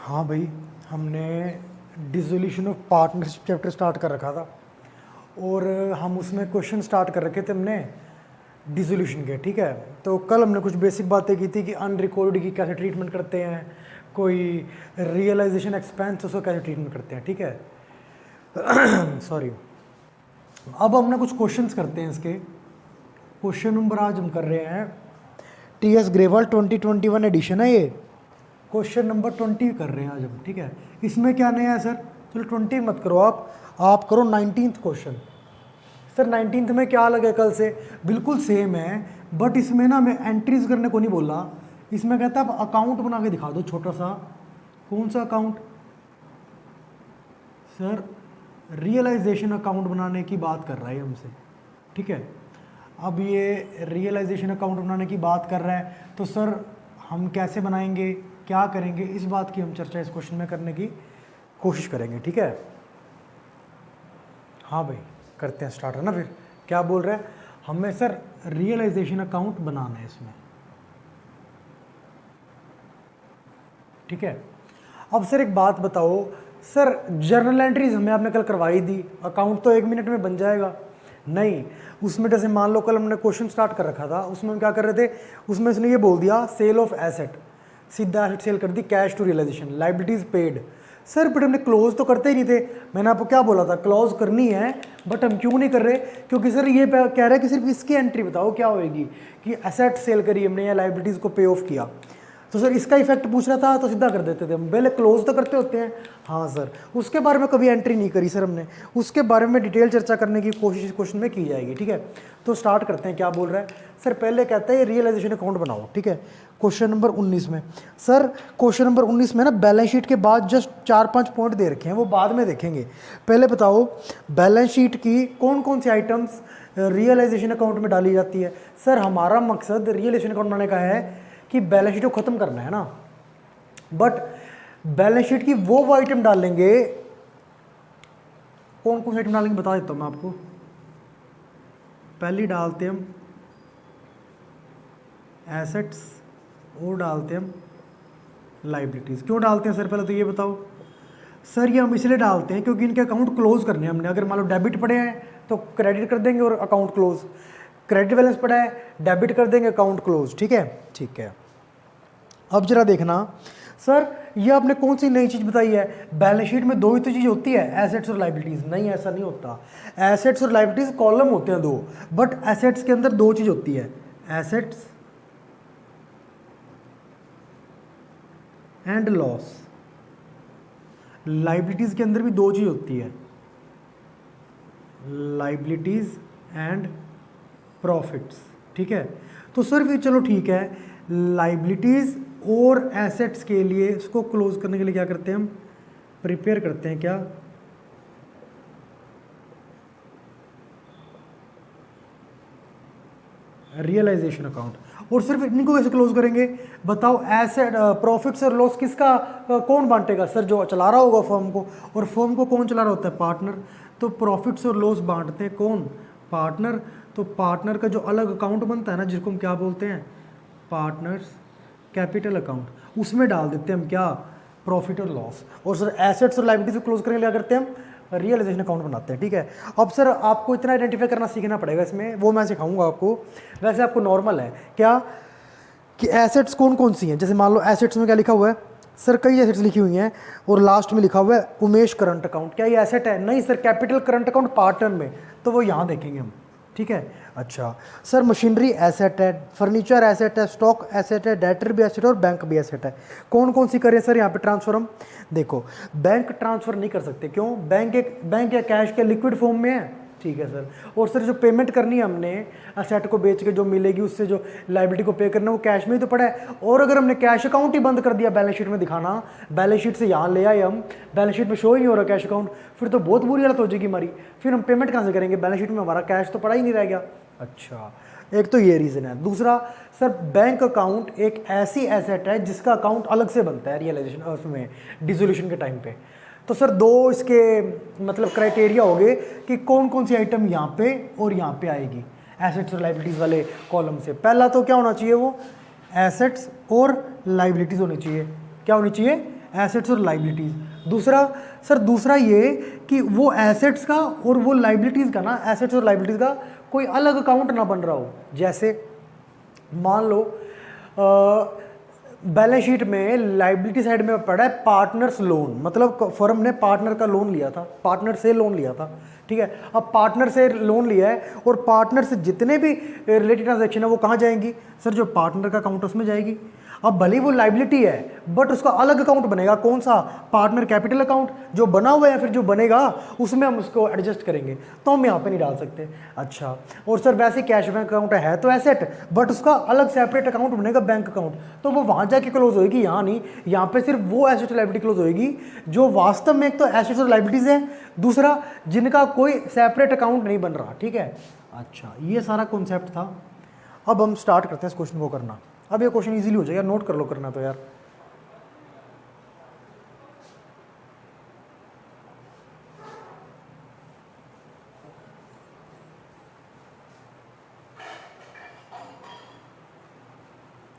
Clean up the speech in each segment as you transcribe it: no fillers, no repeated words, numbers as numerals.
हाँ भाई, हमने dissolution of partnership chapter start कर रखा था और हम उसमें क्वेश्चन स्टार्ट कर रखे थे हमने डिसोल्यूशन के। ठीक है, तो कल हमने कुछ बेसिक बातें की थी कि अनरिकॉर्ड की कैसे ट्रीटमेंट करते हैं, कोई रियलाइजेशन एक्सपेंस उसको कैसे ट्रीटमेंट करते हैं। ठीक है सॉरी। अब हमने कुछ क्वेश्चंस करते हैं इसके। क्वेश्चन नंबर आज हम कर रहे हैं टीएस ग्रेवाल 2021 एडिशन है ये। क्वेश्चन नंबर 20 कर रहे हैं आज हम। ठीक है, इसमें क्या नया है सर? चलो 20 मत करो आप करो 19th क्वेश्चन। सर 19th में क्या अलग है कल से? बिल्कुल सेम है, बट इसमें ना मैं एंट्रीज करने को नहीं बोला। इसमें कहता है आप अकाउंट बना के दिखा दो छोटा सा। कौन सा अकाउंट? सर रियलाइजेशन अकाउंट बनाने की बात कर रहा है हमसे। ठीक है, अब ये रियलाइजेशन अकाउंट बनाने की बात कर रहा है, तो सर हम कैसे बनाएंगे, क्या करेंगे, इस बात की हम चर्चा इस क्वेश्चन में करने की कोशिश करेंगे। ठीक है, हाँ भाई करते हैं स्टार्ट, है ना। फिर क्या बोल रहा है हमें? सर रियलाइजेशन अकाउंट बनाना है इसमें। ठीक है, अब सर एक बात बताओ, सर जर्नल एंट्रीज हमें आपने कल करवाई दी, अकाउंट तो 1 मिनट में बन जाएगा? नहीं, उसमें जैसे मान लो कल हमने क्वेश्चन स्टार्ट कर रखा था, उसमें हम क्या कर रहे थे, उसमें इसने ये बोल दिया सेल ऑफ एसेट, सीधा एसेट सेल कर दी, cash to realisation, liabilities paid. Sir but हमने क्लोज तो करते ही नहीं थे। मैंने आपको क्या बोला था, क्लोज करनी है, बट हम क्यों नहीं कर रहे? क्योंकि सर ये कह रहे हैं कि सिर्फ इसकी एंट्री बताओ क्या होएगी कि एसेट सेल करी हमने या लाइबिलिटीज को पे ऑफ किया। तो सर इसका इफेक्ट पूछना था तो सीधा कर देते थे हम, पहले क्लोज तो करते होते हैं। हाँ सर, उसके बारे में कभी एंट्री नहीं करी सर हमने, उसके बारे में डिटेल चर्चा करने की कोशिश क्वेश्चन में की जाएगी। ठीक है, तो स्टार्ट करते हैं। क्या बोल रहा है सर? पहले कहता है रियलाइजेशन अकाउंट बनाओ। ठीक है, क्वेश्चन नंबर 19 में सर, क्वेश्चन नंबर 19 में ना बैलेंस शीट के बाद जस्ट 4-5 पॉइंट दे रखे हैं, वो बाद में देखेंगे। पहले बताओ बैलेंस शीट की कौन कौन सी आइटम्स रियलाइजेशन अकाउंट में डाली जाती है। सर हमारा मकसद रियलाइजेशन अकाउंट बनाने का है कि बैलेंस शीट को ख़त्म करना है ना, बट बैलेंस शीट की वो आइटम डालेंगे। कौन कौन से आइटम डालेंगे बता देता हूँ मैं आपको। पहली डालते हम एसेट्स और डालते हम लाइबिलिटीज़। क्यों डालते हैं सर पहले तो ये बताओ। सर ये हम इसलिए डालते हैं क्योंकि इनके अकाउंट क्लोज करने हैं हमने। अगर मान लो डेबिट पड़े हैं तो क्रेडिट कर देंगे और अकाउंट क्लोज, क्रेडिट बैलेंस पड़ा है डेबिट कर देंगे, अकाउंट क्लोज। ठीक है, ठीक है। अब जरा देखना सर, ये आपने कौन सी नई चीज़ बताई है? बैलेंस शीट में 2 ही तो चीज़ होती है, एसेट्स और लाइबिलिटीज़। नहीं, ऐसा नहीं होता। एसेट्स और लाइबिलिटीज़ कॉलम होते हैं 2, बट एसेट्स के अंदर 2 चीज़ होती है, एसेट्स एंड लॉस। लाइबिलिटीज़ के अंदर भी 2 चीज़ होती है, लाइबिलिटीज़ एंड प्रॉफिट्स। ठीक है, तो सर फिर चलो ठीक है, लाइबिलिटीज़ और एसेट्स के लिए इसको क्लोज करने के लिए क्या करते हैं हम? प्रिपेयर करते हैं क्या? Realisation account. और सिर्फ इनको कैसे क्लोज करेंगे बताओ? एसेट प्रॉफिट्स और लॉस किसका कौन बांटेगा? सर जो चला रहा होगा फर्म को, और फर्म को कौन चला रहा होता है? पार्टनर। तो प्रॉफिट्स और लॉस बांटते हैं कौन? पार्टनर। तो पार्टनर का जो अलग अकाउंट बनता है ना, जिसको हम क्या बोलते हैं? पार्टनर्स कैपिटल अकाउंट, उसमें डाल देते हैं हम क्या? प्रॉफिट और लॉस। और सर एसेट्स और लायबिलिटीज को क्लोज करने के लिए क्या करते हैं हम? रियलाइजेशन अकाउंट बनाते हैं। ठीक है, अब सर आपको इतना आइडेंटिफाई करना सीखना पड़ेगा इसमें, वो मैं सिखाऊंगा आपको। वैसे आपको नॉर्मल है क्या कि एसेट्स कौन कौन सी हैं? जैसे मान लो एसेट्स में क्या लिखा हुआ है सर? कई एसेट्स लिखी हुई हैं और लास्ट में लिखा हुआ है उमेश करंट अकाउंट। क्या ये एसेट है? नहीं sir, capital current account partner में, तो वो यहाँ देखेंगे हम। ठीक है, अच्छा सर मशीनरी एसेट है, फर्नीचर एसेट है, स्टॉक एसेट है, डेटर भी एसेट है और बैंक भी एसेट है। कौन कौन सी करें सर यहाँ पे ट्रांसफर हम? देखो बैंक ट्रांसफर नहीं कर सकते, क्यों? बैंक या कैश के लिक्विड फॉर्म में है। ठीक है सर, और सर जो पेमेंट करनी है हमने एसेट को बेच के जो मिलेगी उससे जो लायबिलिटी को पे करना है वो कैश में ही तो पड़ा है। और अगर हमने कैश अकाउंट ही बंद कर दिया बैलेंस शीट में दिखाना, बैलेंस शीट से यहाँ ले आए हम, बैलेंस शीट में शो ही नहीं हो रहा कैश अकाउंट, फिर तो बहुत बुरी हालत हो जाएगी हमारी। फिर हम पेमेंट कहाँ से करेंगे? बैलेंस शीट में हमारा कैश तो पड़ा ही नहीं रह गया। अच्छा, एक तो ये रीज़न है। दूसरा सर बैंक अकाउंट एक ऐसी एसेट है जिसका अकाउंट अलग से बनता है रियलाइजेशन उसमें डिसोल्यूशन के टाइम पे। तो सर 2 इसके मतलब क्राइटेरिया हो गए कि कौन कौन सी आइटम यहाँ पे और यहाँ पे आएगी एसेट्स और लाइबिलिटीज़ वाले कॉलम से। पहला तो क्या होना चाहिए? वो एसेट्स और लाइबिलिटीज़ होनी चाहिए। क्या होनी चाहिए? एसेट्स और लाइबिलिटीज़। दूसरा सर, दूसरा ये कि वो एसेट्स का और वो लाइबिलिटीज़ का ना, एसेट्स और लाइबिलिटीज़ का कोई अलग अकाउंट ना बन रहा हो। जैसे मान लो बैलेंस शीट में लाइबिलिटी साइड में पड़ा है पार्टनर्स लोन, मतलब फर्म ने पार्टनर का लोन लिया था, पार्टनर से लोन लिया था, ठीक है। अब पार्टनर से लोन लिया है और पार्टनर से जितने भी रिलेटेड ट्रांजैक्शन है वो कहाँ जाएंगी सर, जो पार्टनर का अकाउंट उसमें जाएगी। अब भले ही वो लाइबिलिटी है बट उसका अलग अकाउंट बनेगा, कौन सा, पार्टनर कैपिटल अकाउंट जो बना हुआ है, फिर जो बनेगा उसमें हम उसको एडजस्ट करेंगे, तो हम यहाँ पे नहीं डाल सकते। अच्छा, और सर वैसे कैश बैंक अकाउंट है तो एसेट, बट उसका अलग सेपरेट अकाउंट बनेगा बैंक अकाउंट, तो वो वहाँ जाके क्लोज होएगी, यहाँ नहीं। यहाँ पे सिर्फ वो एसेट लाइबिलिटी क्लोज होएगी जो वास्तव में एक तो एसेट्स और लाइबिलिटीज है, दूसरा जिनका कोई सेपरेट अकाउंट नहीं बन रहा, ठीक है। अच्छा, ये सारा कॉन्सेप्ट था। अब हम स्टार्ट करते हैं इस क्वेश्चन को करना। अब ये क्वेश्चन इजीली हो जाएगा, नोट कर लो करना तो यार।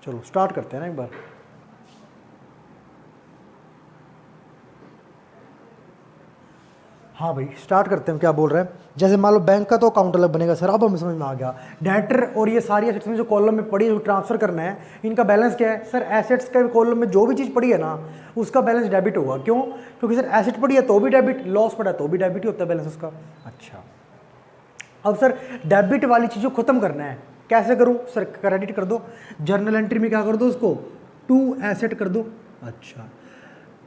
चलो स्टार्ट करते हैं ना एक बार। हाँ भाई स्टार्ट करते हैं, क्या बोल रहे हैं। जैसे मान लो बैंक का तो अकाउंट अलग बनेगा सर, अब हमें समझ में आ गया। डेटर और ये सारी एसेट्स में जो कॉलम में पड़ी है, जो ट्रांसफर करना है, इनका बैलेंस क्या है सर, एसेट्स के कॉलम में जो भी चीज़ पड़ी है ना उसका बैलेंस डेबिट होगा। क्यों? क्योंकि सर एसेट पड़ी है तो भी डेबिट, लॉस पड़ा है तो भी डेबिट ही होता है बैलेंस उसका। अच्छा, अब सर डेबिट वाली चीज़ को खत्म करना है, कैसे करूँ सर, क्रेडिट कर दो, जर्नल एंट्री में क्या कर दो, उसको टू एसेट कर दो। अच्छा,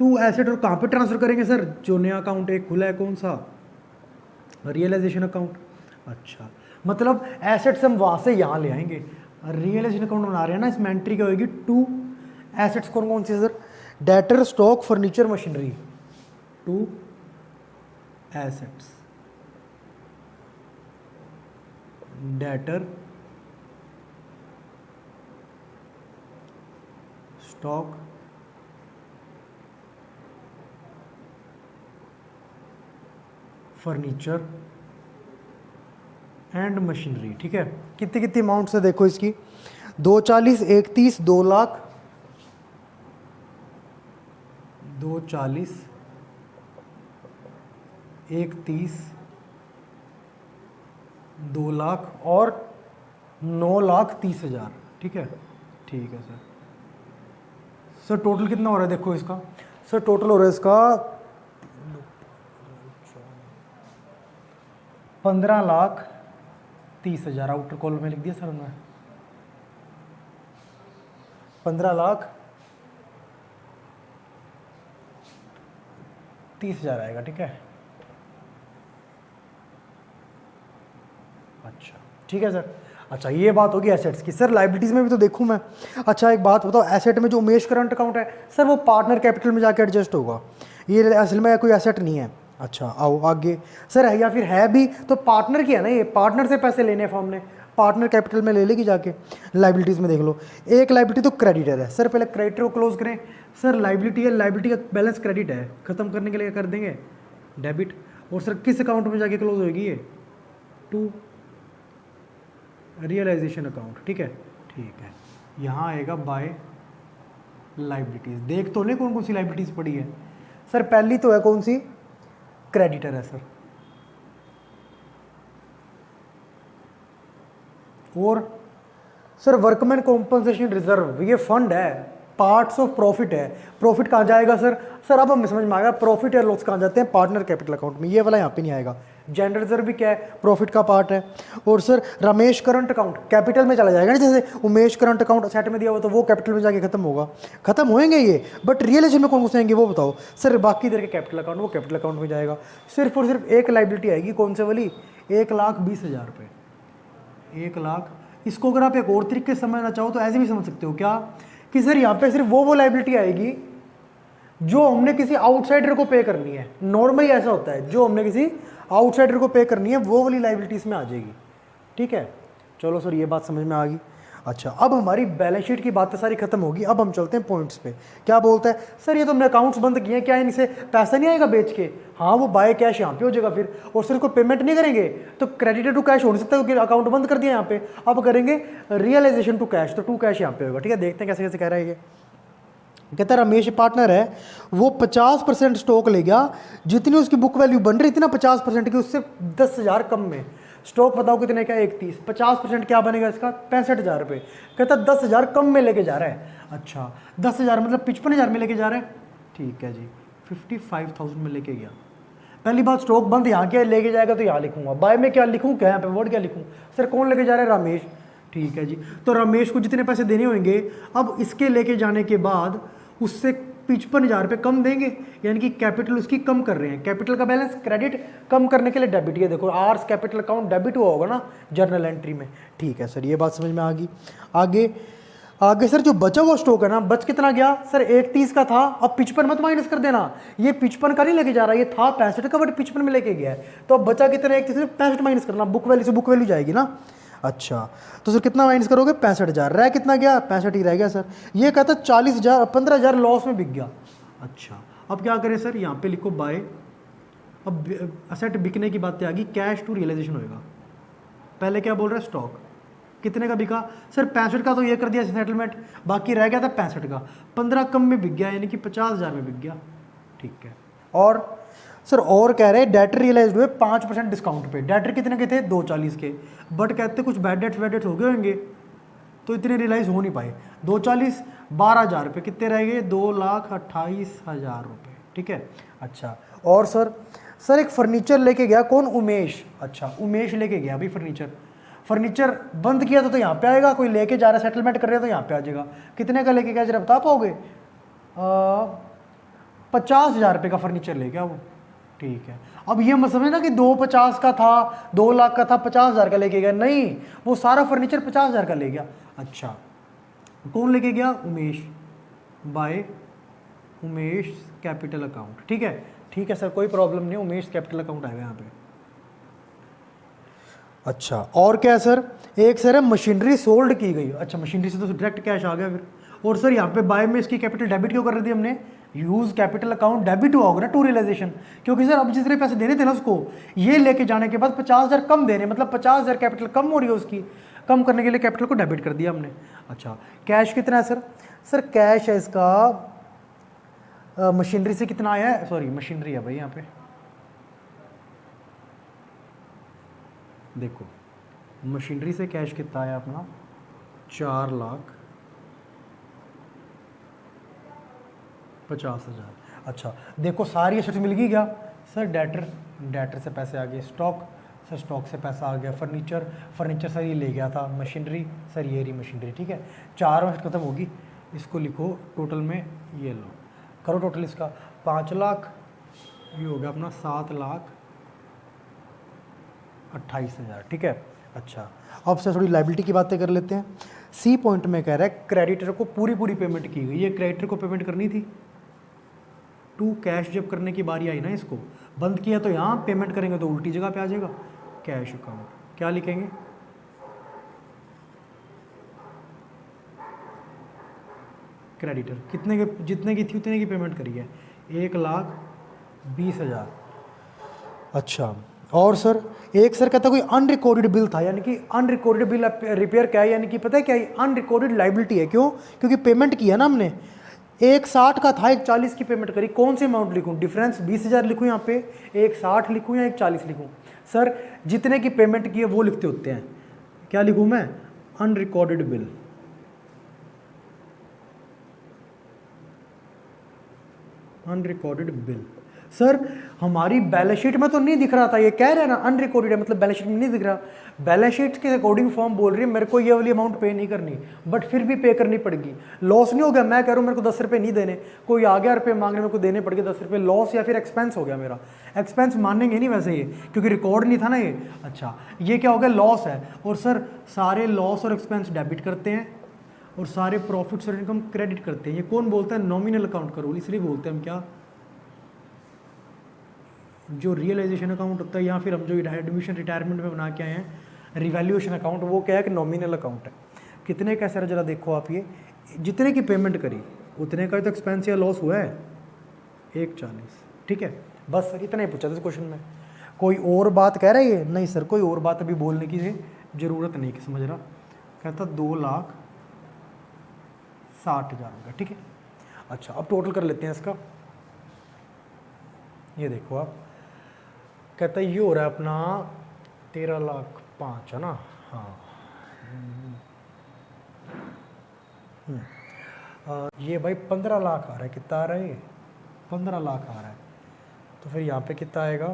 टू एसेट और कहाँ पे ट्रांसफर करेंगे सर, जो नया अकाउंट एक खुला है, कौन सा, रियलाइजेशन अकाउंट। अच्छा, मतलब एसेट्स हम वहाँ से यहाँ ले आएंगे, रियलाइजेशन अकाउंट बना रहे हैं ना, इसमें एंट्री क्या होगी, टू एसेट्स कौन कौन सी sir, debtor, stock, furniture, machinery, to assets, debtor, stock, furniture and machinery, ठीक है। कितनी कितनी अमाउंट से देखो इसकी, 240, 130, 2 लाख, 240, 130, 2 लाख और 9,30,000, ठीक है। ठीक है सर। सर टोटल कितना हो रहा है देखो इसका, सर टोटल हो रहा है इसका 15,30,000, आउटर कॉलम में लिख दिया सर मैं, 15,30,000 आएगा, ठीक है। अच्छा ठीक है सर। अच्छा ये बात होगी एसेट्स की। सर लाइबिलिटीज़ में भी तो देखूँ मैं। अच्छा एक बात बताओ, एसेट में जो उमेश करंट अकाउंट है सर, वो पार्टनर कैपिटल में जाके एडजस्ट होगा, ये असल में कोई एसेट नहीं है। अच्छा आओ आगे सर, है या फिर है भी तो पार्टनर की है ना, ये पार्टनर से पैसे लेने हैं फॉर्म ने, पार्टनर कैपिटल में ले लेगी जाके। लाइबिलिटीज़ में देख लो, एक लाइबिलिटी तो क्रेडिटर है सर, पहले क्रेडिटर को क्लोज करें। सर लाइबिलिटी है, लाइबिलिटी का बैलेंस क्रेडिट है, ख़त्म करने के लिए कर देंगे डेबिट। और सर किस अकाउंट में जाके क्लोज होगी ये, टू रियलाइजेशन अकाउंट, ठीक है। ठीक है, यहाँ आएगा बाय लाइबिलिटीज़। देख तो नहीं कौन कौन सी लाइबिलिटीज़ पड़ी है सर, पहली तो है कौन सी, क्रेडिटर है सर, और सर वर्कमैन कॉम्पनसेशन रिजर्व, ये फंड है, पार्ट्स ऑफ प्रॉफिट है। प्रॉफिट कहाँ जाएगा सर, सर अब हमें समझ में आएगा, प्रॉफिट या लॉस कहाँ जाते हैं, पार्टनर कैपिटल अकाउंट में, ये वाला यहाँ पे नहीं आएगा। जनरल रिजर्व भी क्या है, प्रॉफिट का पार्ट है। और sir Ramesh current account capital में चला जाएगा ना, जैसे उमेश करंट अकाउंट सेट में दिया हुआ तो वो कैपिटल में जाके खत्म होगा, खत्म होएंगे ये, बट रियलाइजेशन में कौन कौन से आएंगे वो बताओ सर। बाकी इधर के कैपिटल अकाउंट, वो कैपिटल अकाउंट में जाएगा। सिर्फ और सिर्फ एक लाइबिलिटी आएगी, कौन से वाली, 1,20,000 रुपये, 1 लाख। इसको अगर आप एक और तरीके से समझना चाहो तो ऐसे भी समझ सकते हो क्या, कि सर यहाँ पे सिर्फ वो लाइबिलिटी आएगी जो हमने किसी आउटसाइडर को पे करनी है। नॉर्मली ऐसा होता है, जो हमने किसी आउटसाइडर को पे करनी है वो वाली लाइबिलिटीज में आ जाएगी, ठीक है। चलो सर ये बात समझ में आ गई। अच्छा अब हमारी बैलेंस शीट की बातें सारी खत्म होगी, अब हम चलते हैं पॉइंट्स पे। क्या बोलता है सर, ये तो हमने अकाउंट्स बंद किए हैं, क्या इनसे पैसा नहीं आएगा बेच के, हाँ वो बाय कैश यहाँ पे हो जाएगा फिर, और सिर्फ को पेमेंट नहीं करेंगे तो क्रेडिटेड टू कैश हो नहीं सकता क्योंकि अकाउंट बंद कर दिया यहाँ पे। अब करेंगे रियलाइजेशन टू कैश, तो टू कैश यहाँ पे होगा, ठीक है। देखते हैं कैसे कैसे कह रहा है ये। कहता है रमेश पार्टनर है, वो 50% स्टॉक ले गया, जितनी उसकी बुक वैल्यू बन रही थी ना 50% की, उससे 10,000 कम में। स्टॉक बताओ कितने का, 31। 50% क्या बनेगा इसका, 65,000 रुपये। कहता 10,000 कम में लेके जा रहा है। अच्छा 10,000 मतलब 55,000 में लेके जा रहा है, ठीक है जी। 55,000 में लेके गया। पहली बात स्टॉक बंद यहाँ क्या लेके जाएगा, तो यहाँ लिखूंगा। बाय में क्या लिखूँ, क्या यहाँ पे वर्ड क्या लिखूँ। सर कौन लेके जा रहा है, रमेश, ठीक है जी। तो रमेश को जितने पैसे देने होंगे, अब इसके लेके जाने के बाद उससे 55,000 रुपये कम देंगे, यानी कि कैपिटल उसकी कम कर रहे हैं। कैपिटल का बैलेंस क्रेडिट कम करने के लिए डेबिट, ये देखो आर्स कैपिटल अकाउंट डेबिट हुआ होगा ना जर्नल एंट्री में, ठीक है सर, ये बात समझ में आ गई। आगे आगे सर जो बचा हुआ स्टॉक है ना, बच कितना गया सर, 31 का था, अब 55 मत माइनस कर देना, ये 55 का नहीं लेके जा रहा, ये था 65 का बट 55 में लेके गया है, तो अब बचा कितना, 31 में 65 माइनस करना, बुक वैल्यू से बुक वैल्यू जाएगी ना। अच्छा तो सर कितना माइनस करोगे, 65,000, रह कितना गया, 65 ही रह गया सर। ये कहता 40,000 15,000 लॉस में बिक गया। अच्छा अब क्या करें सर, यहाँ पे लिखो बाय, अब असेट बिकने की बातें आ गई, कैश टू रियलाइजेशन होएगा। पहले क्या बोल रहा है, स्टॉक कितने का बिका सर, 65 का, तो ये कर दिया सेटलमेंट, बाकी रह गया था 65 का, 15 कम में बिक गया, यानी कि 50,000 में बिक गया, ठीक है। और सर और कह रहे हैं डेटर रियलाइज हुए 5% डिस्काउंट पे। डेटर कितने के थे, 240 के, बट कहते कुछ बैड डेट्स वैड डेट्स हो गए होंगे, तो इतने रियलाइज हो नहीं पाए। 240 12,000 रुपये, कितने रह गए, 2,28,000 रुपये, ठीक है। अच्छा और सर एक फर्नीचर लेके गया, कौन, उमेश। अच्छा उमेश लेके गया भाई फर्नीचर बंद किया तो यहाँ पे आएगा, कोई लेके जा रहा है सेटलमेंट कर रहे हैं तो यहाँ पे आ जाएगा। कितने का लेके गया जरा बता पाओगे, 50,000 रुपये का फर्नीचर ले गया वो, ठीक है। अब ये मत समझना कि 250 का था, 2 लाख का था, 50,000 का लेके गया, नहीं, वो सारा फर्नीचर 50,000 का ले गया। अच्छा कौन लेके गया, Umesh, by Umesh capital account, ठीक है, ठीक है सर, कोई प्रॉब्लम नहीं, उमेश कैपिटल अकाउंट आएगा यहाँ पे। अच्छा और क्या है सर, एक सर है मशीनरी सोल्ड की गई। अच्छा मशीनरी से तो डायरेक्ट कैश आ गया फिर। और सर यहाँ पे बाय में इसकी कैपिटल डेबिट क्यों कर रही थी हमने, यूज कैपिटल अकाउंट डेबिट हुआ होगा ना टू रियलाइजेशन, क्योंकि सर अब जितने पैसे देने थे ना उसको, ये लेके जाने के बाद 50,000 कम देने, मतलब 50,000 कैपिटल कम हो रही है उसकी, कम करने के लिए कैपिटल को डेबिट कर दिया हमने। अच्छा कैश कितना है सर कैश है इसका मशीनरी से कितना आया है, सॉरी मशीनरी है भाई यहाँ पे, देखो मशीनरी से कैश कितना आया अपना, 4,50,000। अच्छा देखो सारी एसेट्स मिल गई क्या सर, डेटर से पैसे आ गए, स्टॉक से पैसा आ गया, फर्नीचर सर ये ले गया था, मशीनरी सर ये रही मशीनरी, ठीक है। 4 एसेट खत्म होगी, इसको लिखो टोटल में, ये लो करो टोटल इसका, 5 लाख, ये हो गया अपना 7,28,000, ठीक है। अच्छा अब से थोड़ी लाइबिलिटी की बातें कर लेते हैं। सी पॉइंट में कह रहा है क्रेडिटर को पूरी पेमेंट की गई, ये क्रेडिटर को पेमेंट करनी थी, टू कैश जब करने की बारी आई ना, इसको बंद किया तो यहाँ पेमेंट करेंगे तो उल्टी जगह पे आ जाएगा, कैश अकाउंट, क्या लिखेंगे, क्रेडिटर कितने के, जितने की थी उतने की पेमेंट करी है, 1,20,000। अच्छा और सर एक सर कहता कोई अनरिकॉर्डेड बिल था, यानी कि अनरिकॉर्डेड बिल रिपेयर क्या है, यानी कि पता है क्या है, अनरिकॉर्डेड लाइबिलिटी है, क्यों, क्योंकि पेमेंट की है ना हमने, 1,60 का था, 1,40 की पेमेंट करी, कौन सी अमाउंट लिखूं, डिफरेंस 20,000 लिखूं यहाँ पे, 1,60 लिखूं या 1,40 लिखूं, सर जितने की पेमेंट की है वो लिखते होते हैं, क्या लिखूं मैं, unrecorded bill, unrecorded bill. Sir हमारी बैलेंस शीट में तो नहीं दिख रहा था, ये कह रहे हैं ना अनरिकॉर्डेड है, मतलब बैलेंस शीट में नहीं दिख रहा, बैलेंस शीट के अकॉर्डिंग फॉर्म बोल रही है मेरे को ये वाली अमाउंट पे नहीं करनी, बट फिर भी पे करनी पड़ेगी, लॉस नहीं हो गया, मैं कह रहा हूँ मेरे को 10 रुपये नहीं देने, कोई आ गया रुपये मांगने, मेरे को देने पड़ गए 10 रुपये, लॉस या फिर एक्सपेंस हो गया मेरा, एक्सपेंस मानेंगे नहीं वैसे ये, क्योंकि रिकॉर्ड नहीं था ना ये। अच्छा ये क्या हो गया, लॉस है, और सर सारे लॉस और एक्सपेंस डेबिट करते हैं और सारे प्रॉफिट्स और इनकम क्रेडिट करते हैं, ये कौन बोलता है, नॉमिनल अकाउंट का रूल, इसलिए बोलते हैं हम क्या, जो रियलाइजेशन अकाउंट होता है, या फिर हम जो एडमिशन रिटायरमेंट में बना के आए हैं रिवैल्यूएशन अकाउंट, वो क्या है कि नॉमिनल अकाउंट है। कितने का सर जरा देखो आप, ये जितने की पेमेंट करी उतने का तो एक्सपेंस या लॉस हुआ है, 1,40, ठीक है। बस सर इतना ही पूछा था इस क्वेश्चन में, कोई और बात कह रहा है ये, नहीं सर कोई और बात अभी बोलने की ज़रूरत नहीं, कि समझ रहा, कहता 2,60,000 होगा, ठीक है। अच्छा अब टोटल कर लेते हैं इसका। ये देखो आप, कहता है ये हो रहा है अपना 13,05,000 है ना। हाँ ये भाई 15 लाख आ रहा है, कितना आ रहा है ये 15 लाख आ रहा है। तो फिर यहाँ पे कितना आएगा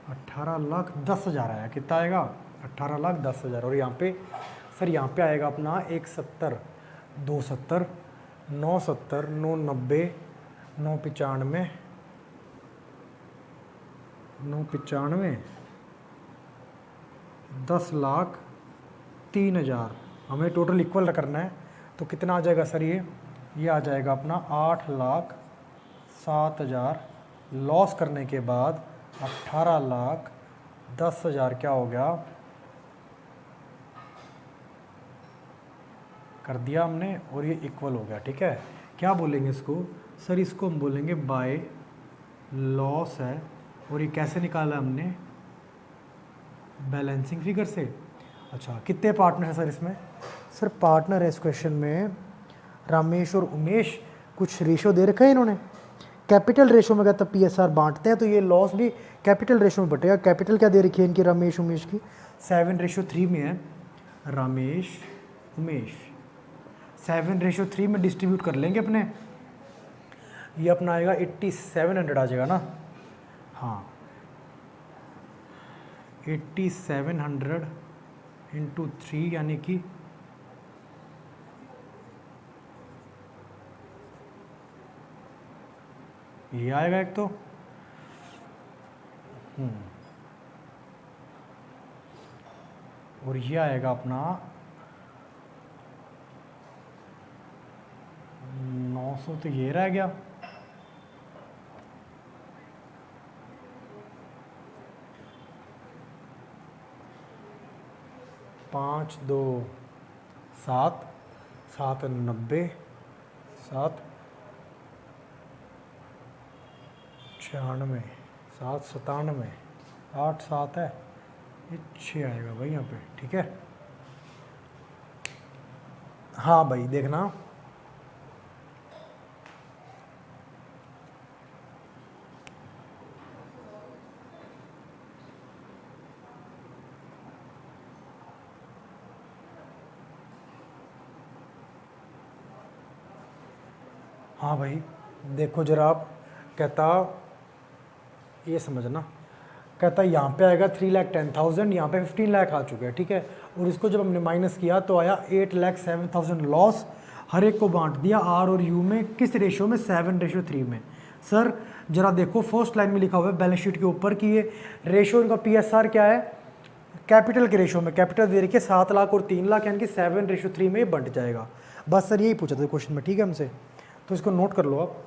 18,10,000 आया, कितना आएगा 18,10,000। और यहाँ पे सर यहाँ पे आएगा अपना 170, 270, 970, 990, 995, 995, 10,03,000। हमें टोटल इक्वल करना है तो कितना आ जाएगा सर ये आ जाएगा अपना 8,07,000 लॉस करने के बाद 18,10,000 क्या हो गया कर दिया हमने, और ये इक्वल हो गया। ठीक है, क्या बोलेंगे इसको सर, इसको हम बोलेंगे बाय लॉस है। और ये कैसे निकाला हमने, बैलेंसिंग फिगर से। अच्छा कितने पार्टनर हैं सर इसमें, सर पार्टनर है इस क्वेश्चन में रमेश और उमेश। कुछ रेशो दे रखा है इन्होंने, कैपिटल रेशो में कहता PSR बांटते हैं तो ये लॉस भी कैपिटल रेशो में बटेगा। कैपिटल क्या दे रखी है इनकी रमेश उमेश की 7:3 में है। रमेश उमेश 7:3 में डिस्ट्रीब्यूट कर लेंगे अपने, ये अपना आएगा 8700 आ जाएगा ना। हाँ 8700 इंटू 3 यानी कि ये आएगा एक तो और ये आएगा अपना 900, तो ये रह गया। पाँच 2 7 7 90 7 96 7 97 8 7 है, ये 6 आएगा भाई यहाँ पे। ठीक है, हाँ भाई देखना हाँ भाई देखो जरा आप, कहता ये समझना, कहता यहाँ पे आएगा 3,10,000, यहाँ पे 15 लाख आ चुके हैं। ठीक है, और इसको जब हमने माइनस किया तो आया 8,07,000 लॉस। हर एक को बांट दिया R और U में, किस रेशो में 7:3 में। सर जरा देखो फर्स्ट लाइन में लिखा हुआ है बैलेंस शीट के ऊपर कि ये रेशो इनका PSR क्या है, कैपिटल के रेशो में। कैपिटल दे रखिए 7 लाख और 3 लाख यानी कि 7:3 में ये बंट जाएगा। बस सर यही पूछा था क्वेश्चन में। ठीक है हमसे, तो इसको नोट कर लो आप।